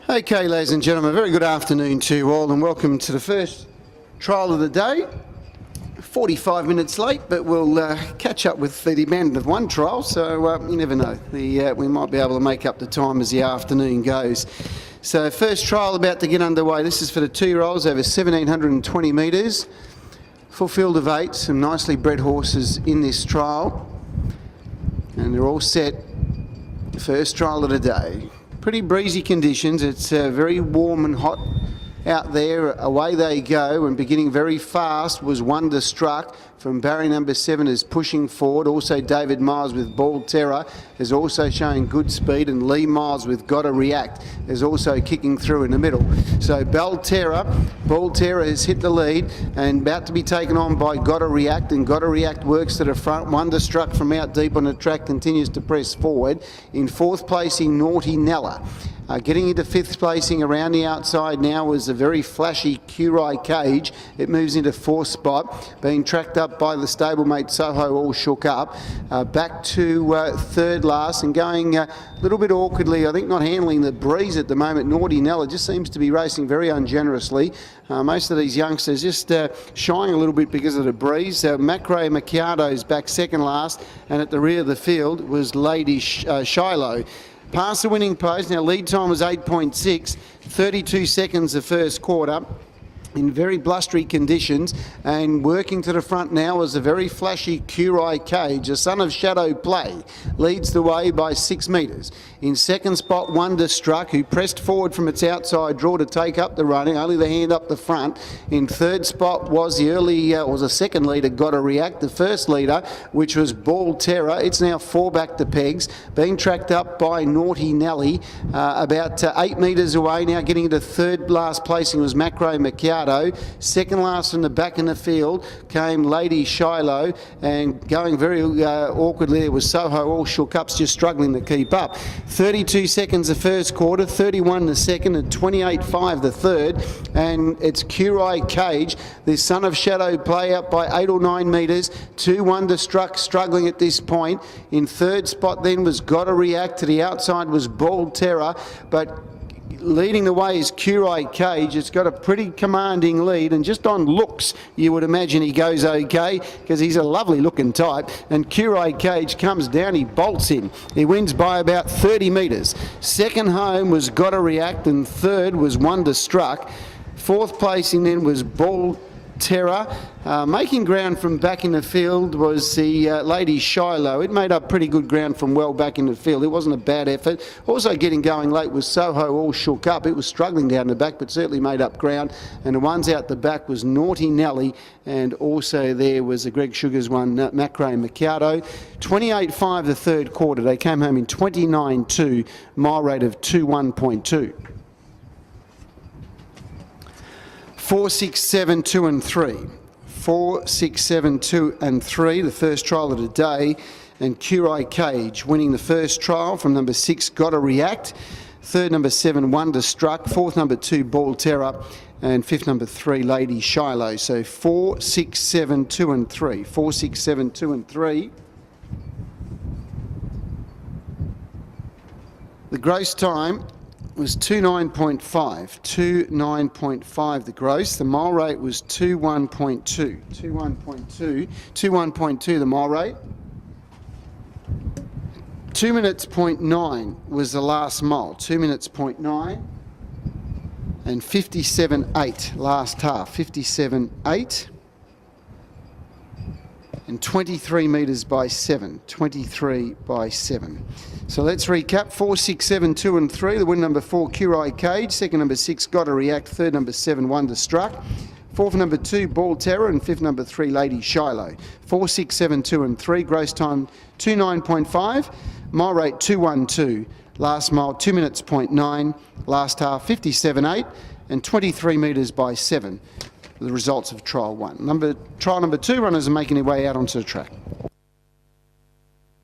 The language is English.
Okay, ladies and gentlemen, a very good afternoon to you all and welcome to the first trial of the day. 45 minutes late, but we'll catch up with the demand of one trial, so you never know. We might be able to make up the time as the afternoon goes. So first trial about to get underway. This is for the 2-year-olds over 1,720 metres. Full field of 8, some nicely bred horses in this trial. And they're all set. First trial of the day. Pretty breezy conditions. It's very warm and hot out there. Away they go, and beginning very fast was Wonderstruck from barrier number 7 is pushing forward. Also David Miles with Ball Terror is also showing good speed, and Lee Miles with Gotta React is also kicking through in the middle. So Ball Terror has hit the lead and about to be taken on by Gotta React, and Gotta React works to the front. Wonderstruck from out deep on the track continues to press forward. In 4th placing, Naughty Nella. Getting into 5th placing around the outside now was a very flashy Curie Cage. It moves into 4th spot, being tracked up by the stablemate Soho All Shook Up. Back to 3rd last and going a little bit awkwardly, I think not handling the breeze at the moment. Naughty Nella just seems to be racing very ungenerously. Most of these youngsters just shying a little bit because of the breeze. Macrae Macchiato's back 2nd last, and at the rear of the field was Lady Shiloh. Past the winning post, now lead time was 8.6, 32 seconds the first quarter. In very blustery conditions, and working to the front now is a very flashy Curie Cage. The Son of Shadow Play leads the way by 6 metres. In 2nd spot, Wonderstruck, who pressed forward from its outside draw to take up the running, only the hand up the front. In 3rd spot was the second leader, Gotta React. The first leader, which was Ball Terror, it's now 4 back to pegs, being tracked up by Naughty Nelly, about 8 metres away. Now getting into 3rd last placing was Macrae Macchiato. 2nd last from the back in the field came Lady Shiloh, and going very awkwardly it was Soho All Shook Up's just struggling to keep up. 32 seconds the first quarter, 31 the second, and 28.5 the third, and it's Curie Cage, the Son of Shadow Play up by 8 or 9 metres. 2 Wonderstruck struggling at this point. In 3rd spot then was Gotta React. To the outside was Ball Terror, but leading the way is Curie Cage. It's got a pretty commanding lead, and just on looks you would imagine he goes okay because he's a lovely looking type. And Curie Cage comes down, he bolts in. He wins by about 30 metres. 2nd home was Gotta React, and 3rd was Wonderstruck. 4th placing then was Ball Terror. Making ground from back in the field was the Lady Shiloh. It made up pretty good ground from well back in the field. It wasn't a bad effort. Also getting going late was Soho All Shook Up. It was struggling down the back, but certainly made up ground. And the ones out the back was Naughty Nelly, and also there was a Greg Sugars one, Macrae Macchiato. 28.5 the third quarter. They came home in 29.2, mile rate of 2:1.2. 4, 6, 7, 2 and 3. 4, 6, 7, 2 and 3, the first trial of the day. And Curie Cage winning the first trial from number 6, Gotta React. 3rd, number 7, Wonderstruck. 4th, number 2, Ball Terror. And 5th, number 3, Lady Shiloh. So 4, 6, 7, 2 and 3. 4, 6, 7, 2 and 3. The gross time was 29.5, 29.5 the gross. The mile rate was 21.2, 21.2 the mile rate. 2 minutes 0.9 was the last mile, 2 minutes 0.9, and 57.8 last half, 57.8. And 23 metres by 7, 23 by 7. So let's recap. 4, 6, 7, 2 and 3. The win number 4, Curie Cage. 2nd, number 6, Gotta React. 3rd, number 7, Wonderstruck. 4th, number 2, Ball Terror. And 5th, number 3, Lady Shiloh. 4, 6, 7, 2 and 3. Gross time 29.5. Mile rate 2:12. Last mile 2 minutes 0.9. Last half 57.8 and 23 metres by 7. The results of trial 1. Trial number 2 runners are making their way out onto the track.